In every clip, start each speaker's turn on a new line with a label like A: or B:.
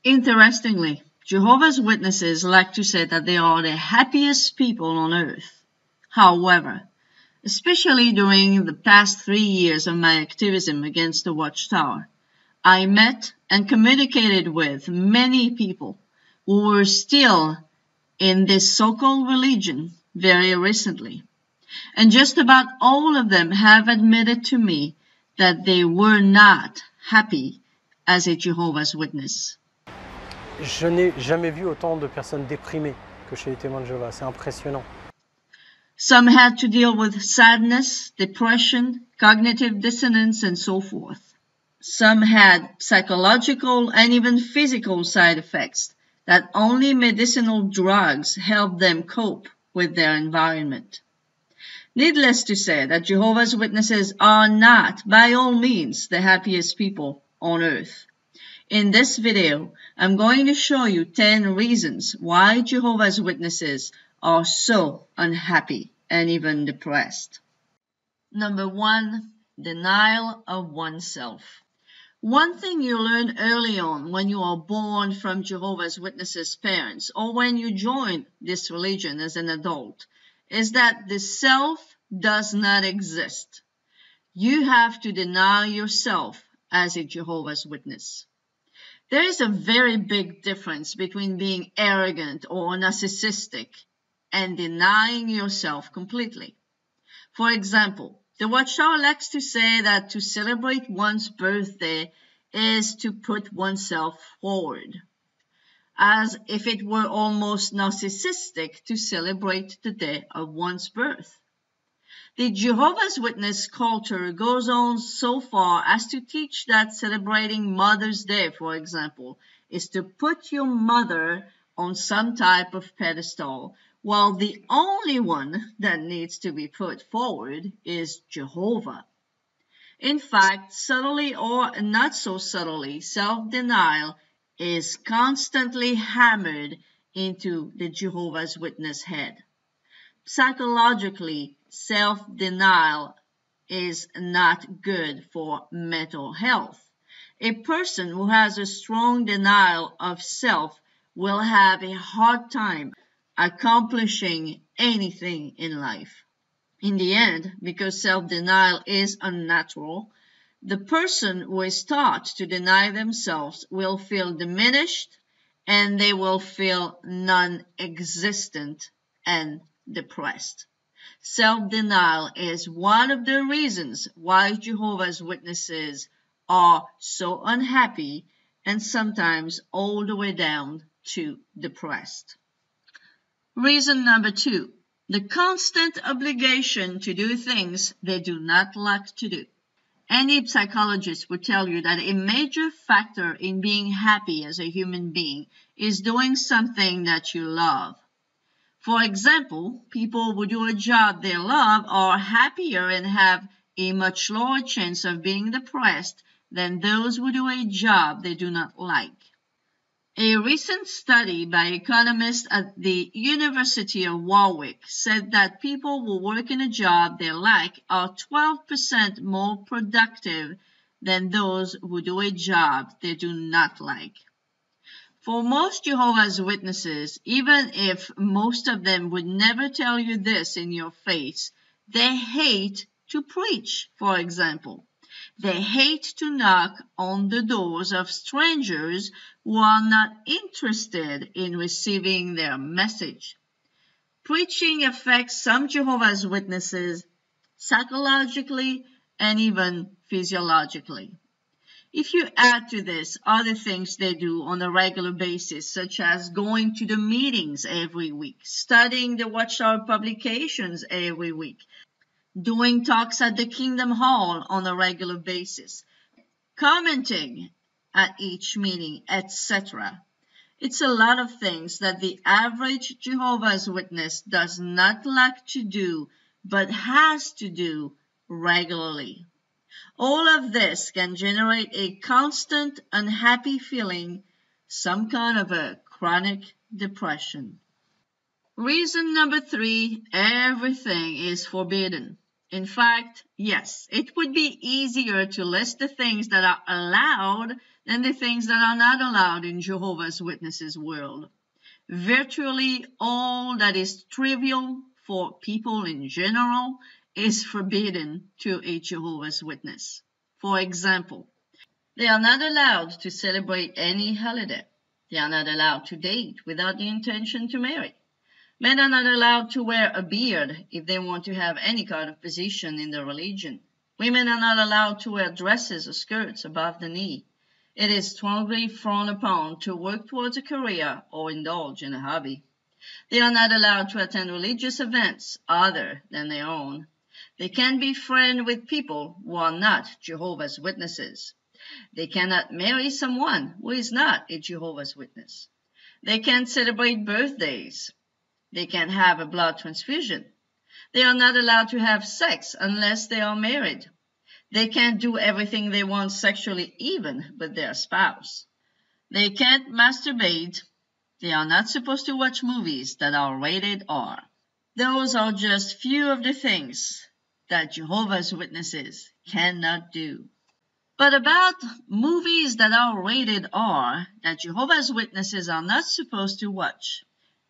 A: Interestingly, Jehovah's Witnesses like to say that they are the happiest people on earth. However, especially during the past 3 years of my activism against the Watchtower, I met and communicated with many people who were still in this so-called religion very recently. And just about all of them have admitted to me that they were not happy as a Jehovah's Witness.
B: Je n'ai jamais vu autant de personnes déprimées que chez les témoins de Jéhovah. C'est impressionnant.
A: Some had to deal with sadness, depression, cognitive dissonance, and so forth. Some had psychological and even physical side effects that only medicinal drugs helped them cope with their environment. Needless to say that Jehovah's Witnesses are not, by all means, the happiest people on earth. In this video, I'm going to show you 10 reasons why Jehovah's Witnesses are so unhappy and even depressed. Number 1, denial of oneself. One thing you learn early on when you are born from Jehovah's Witnesses' parents or when you join this religion as an adult is that the self does not exist. You have to deny yourself as a Jehovah's Witness. There is a very big difference between being arrogant or narcissistic and denying yourself completely. For example, the Watchtower likes to say that to celebrate one's birthday is to put oneself forward, as if it were almost narcissistic to celebrate the day of one's birth. The Jehovah's Witness culture goes on so far as to teach that celebrating Mother's Day, for example, is to put your mother on some type of pedestal, while the only one that needs to be put forward is Jehovah. In fact, subtly or not so subtly, self-denial is constantly hammered into the Jehovah's Witness head. Psychologically, self-denial is not good for mental health. A person who has a strong denial of self will have a hard time accomplishing anything in life. In the end, because self-denial is unnatural, the person who is taught to deny themselves will feel diminished and they will feel non-existent and depressed. Self-denial is one of the reasons why Jehovah's Witnesses are so unhappy and sometimes all the way down to depressed. Reason number 2, the constant obligation to do things they do not like to do. Any psychologist would tell you that a major factor in being happy as a human being is doing something that you love. For example, people who do a job they love are happier and have a much lower chance of being depressed than those who do a job they do not like. A recent study by economists at the University of Warwick said that people who work in a job they like are 12% more productive than those who do a job they do not like. For most Jehovah's Witnesses, even if most of them would never tell you this in your face, they hate to preach, for example. They hate to knock on the doors of strangers who are not interested in receiving their message. Preaching affects some Jehovah's Witnesses psychologically and even physiologically. If you add to this other things they do on a regular basis, such as going to the meetings every week, studying the Watchtower publications every week, doing talks at the Kingdom Hall on a regular basis, commenting at each meeting, etc. It's a lot of things that the average Jehovah's Witness does not like to do, but has to do regularly. All of this can generate a constant unhappy feeling, some kind of a chronic depression. Reason number 3, everything is forbidden. In fact, yes, it would be easier to list the things that are allowed than the things that are not allowed in Jehovah's Witnesses' world. Virtually all that is trivial for people in general is forbidden to a Jehovah's Witness. For example, they are not allowed to celebrate any holiday. They are not allowed to date without the intention to marry. Men are not allowed to wear a beard if they want to have any kind of position in the religion. Women are not allowed to wear dresses or skirts above the knee. It is strongly frowned upon to work towards a career or indulge in a hobby. They are not allowed to attend religious events other than their own. They can be friends with people who are not Jehovah's Witnesses. They cannot marry someone who is not a Jehovah's Witness. They can't celebrate birthdays. They can't have a blood transfusion. They are not allowed to have sex unless they are married. They can't do everything they want sexually even with their spouse. They can't masturbate. They are not supposed to watch movies that are rated R. Those are just few of the things that Jehovah's Witnesses cannot do. But about movies that are rated R that Jehovah's Witnesses are not supposed to watch,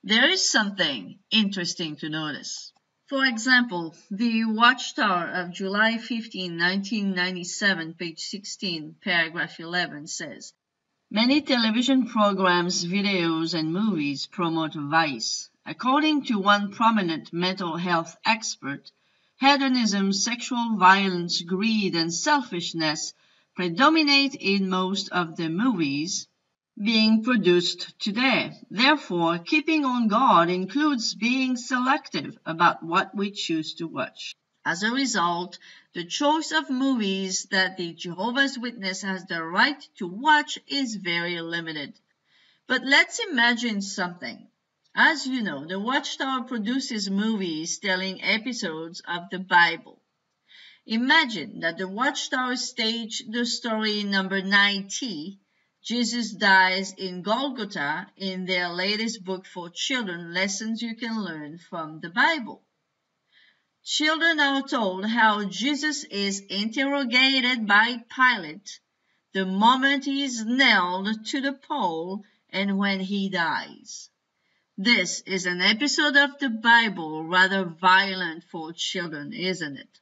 A: there is something interesting to notice. For example, the Watchtower of July 15, 1997, page 16, paragraph 11 says, "Many television programs, videos, and movies promote vice. According to one prominent mental health expert, hedonism, sexual violence, greed, and selfishness predominate in most of the movies being produced today. Therefore, keeping on guard includes being selective about what we choose to watch. As a result, the choice of movies that the Jehovah's Witness has the right to watch is very limited. But let's imagine something. As you know, the Watchtower produces movies telling episodes of the Bible. Imagine that the Watchtower staged the story number 90, Jesus Dies in Golgotha, in their latest book for children, Lessons You Can Learn from the Bible. Children are told how Jesus is interrogated by Pilate the moment he is nailed to the pole and when he dies. This is an episode of the Bible rather violent for children, isn't it?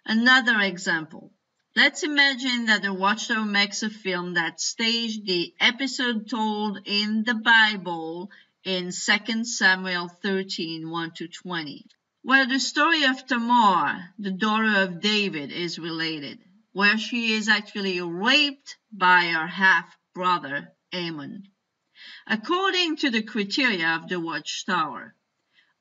A: Another example. Let's imagine that the Watchtower makes a film that staged the episode told in the Bible in 2 Samuel 13, 1-20, where the story of Tamar, the daughter of David, is related, where she is actually raped by her half-brother, Ammon. According to the criteria of the Watchtower,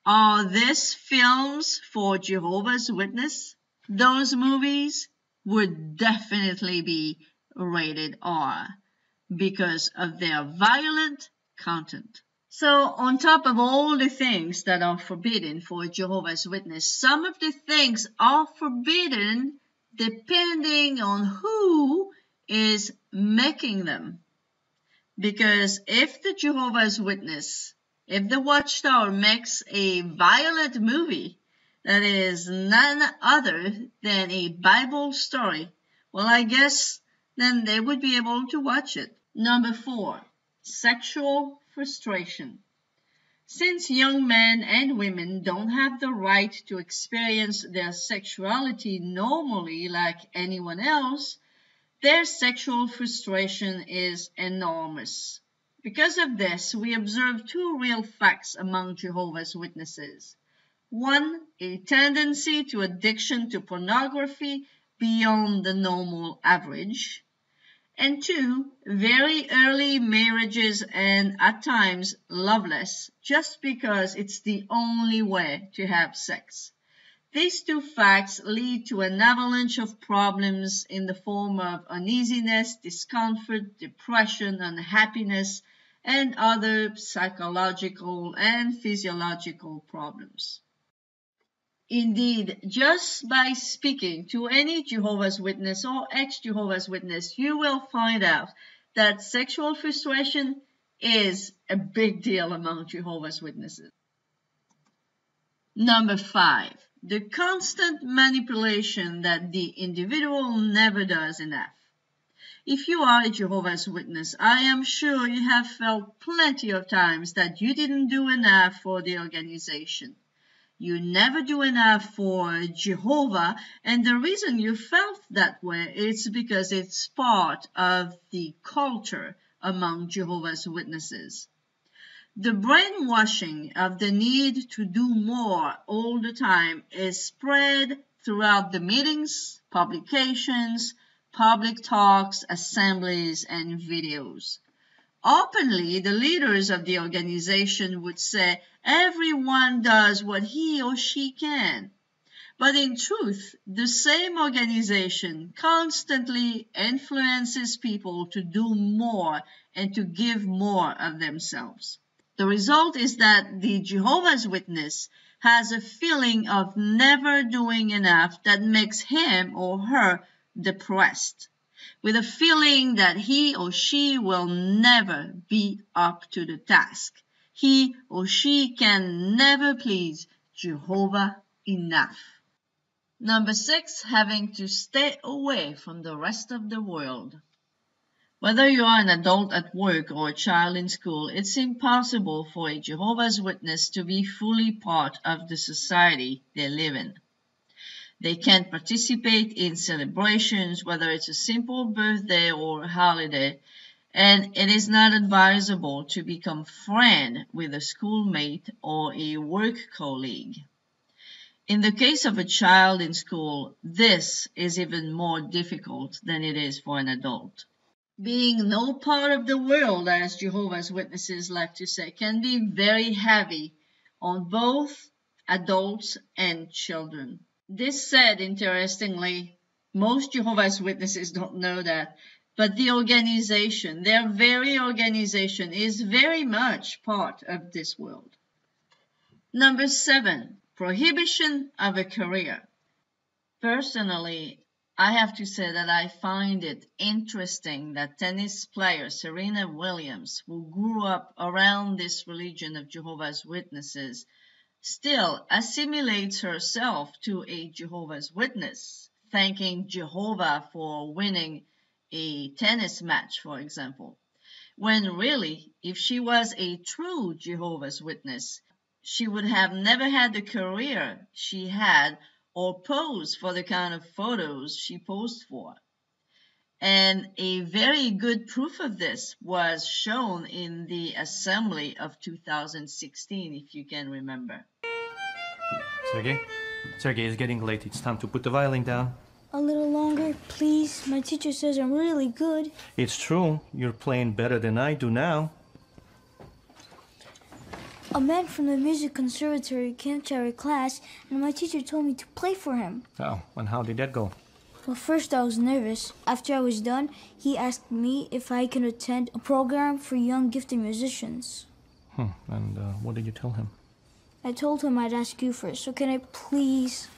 A: are these films for Jehovah's Witness? Those movies would definitely be rated R because of their violent content. So on top of all the things that are forbidden for a Jehovah's Witness, some of the things are forbidden depending on who is making them. Because if the Jehovah's Witness, if the Watchtower makes a violent movie that is none other than a Bible story, well, I guess then they would be able to watch it. Number 4, sexual frustration. Since young men and women don't have the right to experience their sexuality normally like anyone else, their sexual frustration is enormous. Because of this, we observe two real facts among Jehovah's Witnesses. 1, a tendency to addiction to pornography beyond the normal average. And 2, very early marriages and at times loveless, just because it's the only way to have sex. These two facts lead to an avalanche of problems in the form of uneasiness, discomfort, depression, unhappiness, and other psychological and physiological problems. Indeed, just by speaking to any Jehovah's Witness or ex-Jehovah's Witness, you will find out that sexual frustration is a big deal among Jehovah's Witnesses. Number 5, the constant manipulation that the individual never does enough. If you are a Jehovah's Witness, I am sure you have felt plenty of times that you didn't do enough for the organization. You never do enough for Jehovah, and the reason you felt that way is because it's part of the culture among Jehovah's Witnesses. The brainwashing of the need to do more all the time is spread throughout the meetings, publications, public talks, assemblies, and videos. Openly, the leaders of the organization would say everyone does what he or she can. But in truth, the same organization constantly influences people to do more and to give more of themselves. The result is that the Jehovah's Witness has a feeling of never doing enough that makes him or her depressed, with a feeling that he or she will never be up to the task. He or she can never please Jehovah enough. Number 6, having to stay away from the rest of the world. Whether you are an adult at work or a child in school, it's impossible for a Jehovah's Witness to be fully part of the society they live in. They can't participate in celebrations, whether it's a simple birthday or a holiday, and it is not advisable to become friend with a schoolmate or a work colleague. In the case of a child in school, this is even more difficult than it is for an adult. Being no part of the world, as Jehovah's Witnesses like to say, can be very heavy on both adults and children. This said, interestingly, most Jehovah's Witnesses don't know that, but the organization, their very organization, is very much part of this world. Number 7, prohibition of a career. Personally, I have to say that I find it interesting that tennis player Serena Williams, who grew up around this religion of Jehovah's Witnesses, still assimilates herself to a Jehovah's Witness, thanking Jehovah for winning a tennis match, for example, when really, if she was a true Jehovah's Witness, she would have never had the career she had or pose for the kind of photos she posed for. And a very good proof of this was shown in the assembly of 2016, if you can remember.
C: Sergey, it's getting late. It's time to put the violin down.
D: A little longer, please. My teacher says I'm really good.
C: It's true. You're playing better than I do now.
D: A man from the music conservatory came to our class, and my teacher told me to play for him.
C: Oh, and how did that go?
D: Well, first I was nervous. After I was done, he asked me if I could attend a program for young gifted musicians.
C: And what did you tell him?
D: I told him I'd ask you first, so can I please?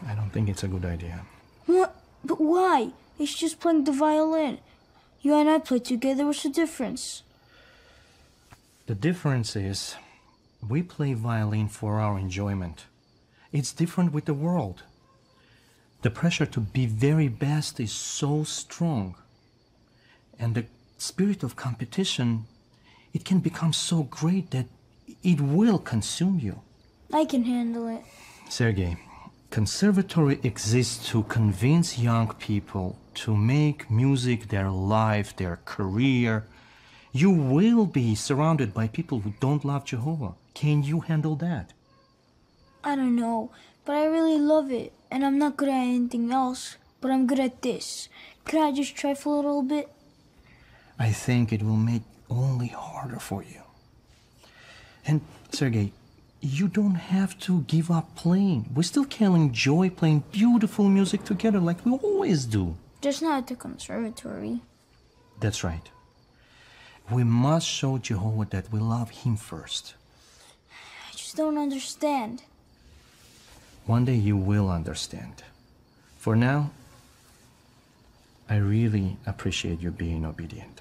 C: I don't think it's a good idea.
D: What? But why? It's just playing the violin. You and I played together. What's the difference?
C: The difference is, we play violin for our enjoyment. It's different with the world. The pressure to be very best is so strong. And the spirit of competition, it can become so great that it will consume you.
D: I can handle it.
C: Sergey, conservatory exists to convince young people to make music their life, their career. You will be surrounded by people who don't love Jehovah. Can you handle that?
D: I don't know, but I really love it. And I'm not good at anything else, but I'm good at this. Could I just try for a little bit?
C: I think it will make only harder for you. And Sergey, you don't have to give up playing. We still can enjoy playing beautiful music together like we always do.
D: Just not at the conservatory.
C: That's right. We must show Jehovah that we love him first.
D: I just don't understand.
C: One day you will understand. For now, I really appreciate you being obedient.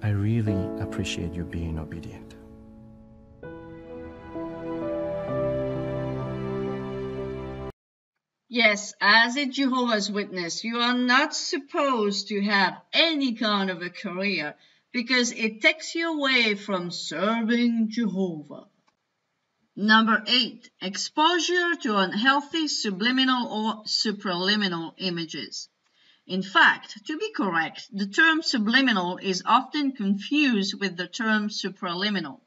C: I really appreciate you being obedient.
A: Yes, as a Jehovah's Witness, you are not supposed to have any kind of a career because it takes you away from serving Jehovah. Number 8, exposure to unhealthy subliminal or supraliminal images. In fact, to be correct, the term subliminal is often confused with the term supraliminal.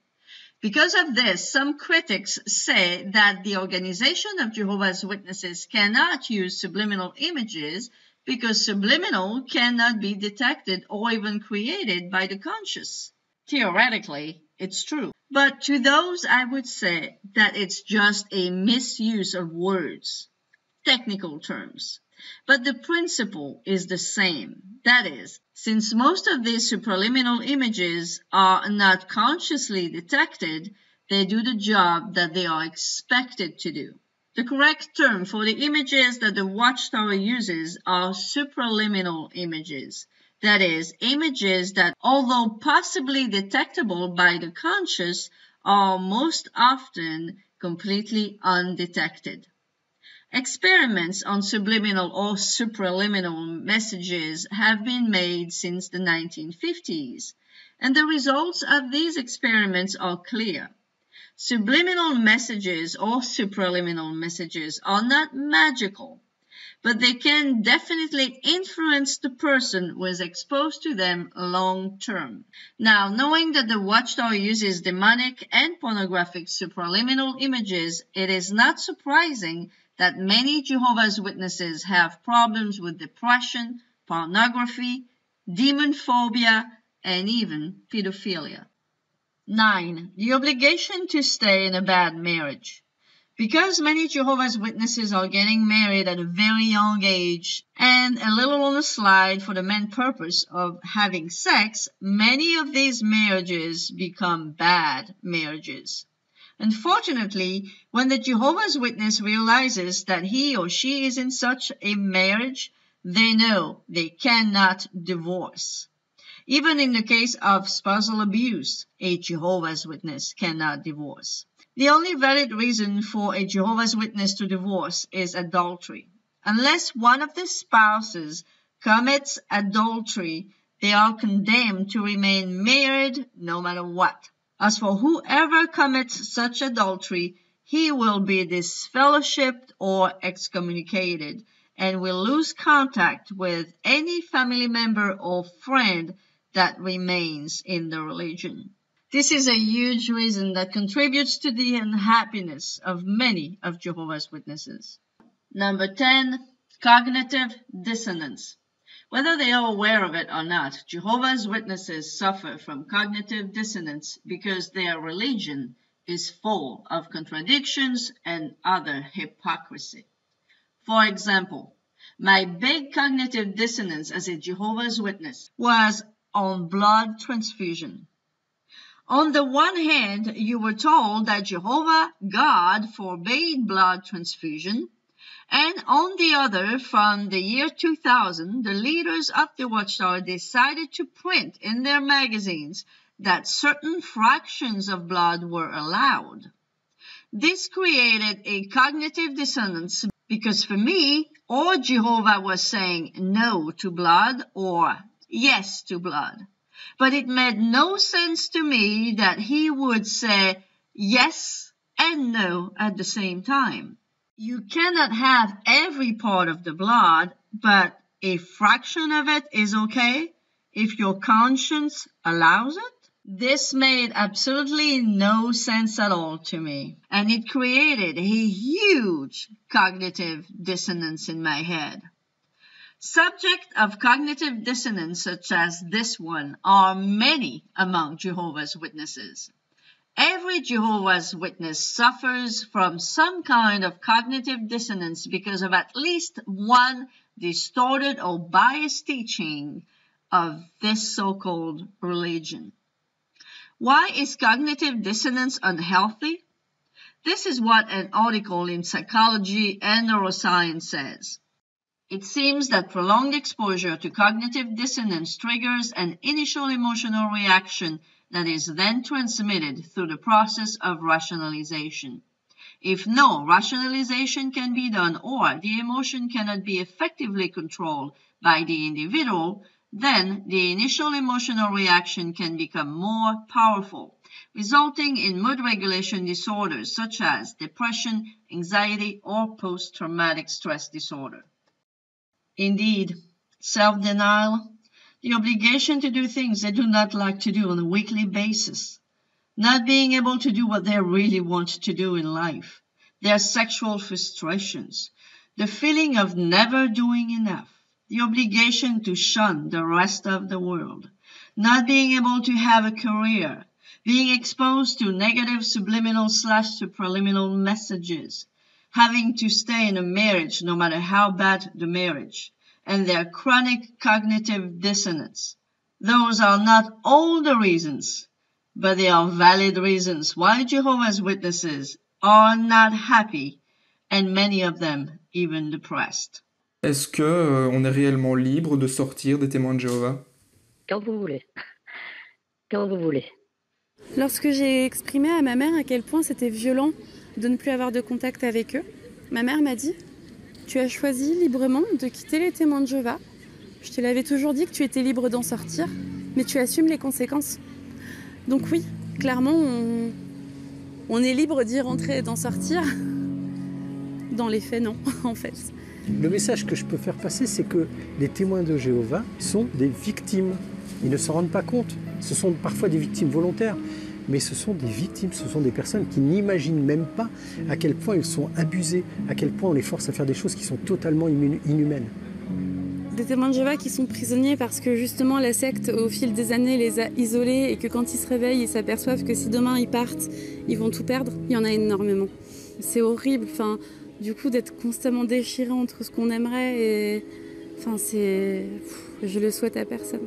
A: Because of this, some critics say that the Organization of Jehovah's Witnesses cannot use subliminal images because subliminal cannot be detected or even created by the conscious. Theoretically, it's true. But to those, I would say that it's just a misuse of words, technical terms. But the principle is the same. That is, since most of these supraliminal images are not consciously detected, they do the job that they are expected to do. The correct term for the images that the Watchtower uses are supraliminal images. That is, images that, although possibly detectable by the conscious, are most often completely undetected. Experiments on subliminal or supraliminal messages have been made since the 1950s, and the results of these experiments are clear. Subliminal messages or supraliminal messages are not magical, but they can definitely influence the person who is exposed to them long term. Now, knowing that the Watchtower uses demonic and pornographic supraliminal images, it is not surprising that many Jehovah's Witnesses have problems with depression, pornography, demon phobia, and even pedophilia. 9. The obligation to stay in a bad marriage. Because many Jehovah's Witnesses are getting married at a very young age and a little on the slide for the main purpose of having sex, many of these marriages become bad marriages. Unfortunately, when the Jehovah's Witness realizes that he or she is in such a marriage, they know they cannot divorce. Even in the case of spousal abuse, a Jehovah's Witness cannot divorce. The only valid reason for a Jehovah's Witness to divorce is adultery. Unless one of the spouses commits adultery, they are condemned to remain married no matter what. As for whoever commits such adultery, he will be disfellowshipped or excommunicated and will lose contact with any family member or friend that remains in the religion. This is a huge reason that contributes to the unhappiness of many of Jehovah's Witnesses. Number 10, cognitive dissonance. Whether they are aware of it or not, Jehovah's Witnesses suffer from cognitive dissonance because their religion is full of contradictions and other hypocrisy. For example, my big cognitive dissonance as a Jehovah's Witness was on blood transfusion. On the one hand, you were told that Jehovah, God, forbade blood transfusion, and on the other, from the year 2000, the leaders of the Watchtower decided to print in their magazines that certain fractions of blood were allowed. This created a cognitive dissonance because for me, or Jehovah was saying no to blood or yes to blood. But it made no sense to me that he would say yes and no at the same time. You cannot have every part of the blood, but a fraction of it is okay if your conscience allows it. This made absolutely no sense at all to me, and it created a huge cognitive dissonance in my head. Subjects of cognitive dissonance such as this one are many among Jehovah's Witnesses. Every Jehovah's Witness suffers from some kind of cognitive dissonance because of at least one distorted or biased teaching of this so-called religion. Why is cognitive dissonance unhealthy? This is what an article in Psychology and Neuroscience says. It seems that prolonged exposure to cognitive dissonance triggers an initial emotional reaction that is then transmitted through the process of rationalization. If no rationalization can be done or the emotion cannot be effectively controlled by the individual, then the initial emotional reaction can become more powerful, resulting in mood regulation disorders such as depression, anxiety, or post-traumatic stress disorder. Indeed, self-denial, the obligation to do things they do not like to do on a weekly basis, not being able to do what they really want to do in life, their sexual frustrations, the feeling of never doing enough, the obligation to shun the rest of the world, not being able to have a career, being exposed to negative subliminal/superluminal messages, having to stay in a marriage no matter how bad the marriage, and their chronic cognitive dissonance. Those are not all the reasons, but they are valid reasons why Jehovah's Witnesses are not happy, and many of them even depressed.
E: Est-ce que on est réellement libre de sortir des témoins de Jéhovah?
F: Quand vous voulez. Quand vous voulez.
G: Lorsque j'ai exprimé à ma mère à quel point c'était violent de ne plus avoir de contact avec eux, ma mère m'a dit « Tu as choisi librement de quitter les témoins de Jéhovah. Je te l'avais toujours dit que tu étais libre d'en sortir, mais tu assumes les conséquences. » Donc oui, clairement, on est libre d'y rentrer et d'en sortir. Dans les faits, non, en fait.
B: Le message que je peux faire passer, c'est que les témoins de Jéhovah sont des victimes. Ils ne s'en rendent pas compte. Ce sont parfois des victimes volontaires, mais ce sont des victimes, ce sont des personnes qui n'imaginent même pas à quel point ils sont abusés, à quel point on les force à faire des choses qui sont totalement inhumaines.
G: Des témoins de Jéhovah qui sont prisonniers parce que justement la secte, au fil des années, les a isolés et que quand ils se réveillent, ils s'aperçoivent que si demain ils partent, ils vont tout perdre. Il y en a énormément. C'est horrible, enfin, du coup, d'être constamment déchiré entre ce qu'on aimerait et... Enfin, je le souhaite à personne.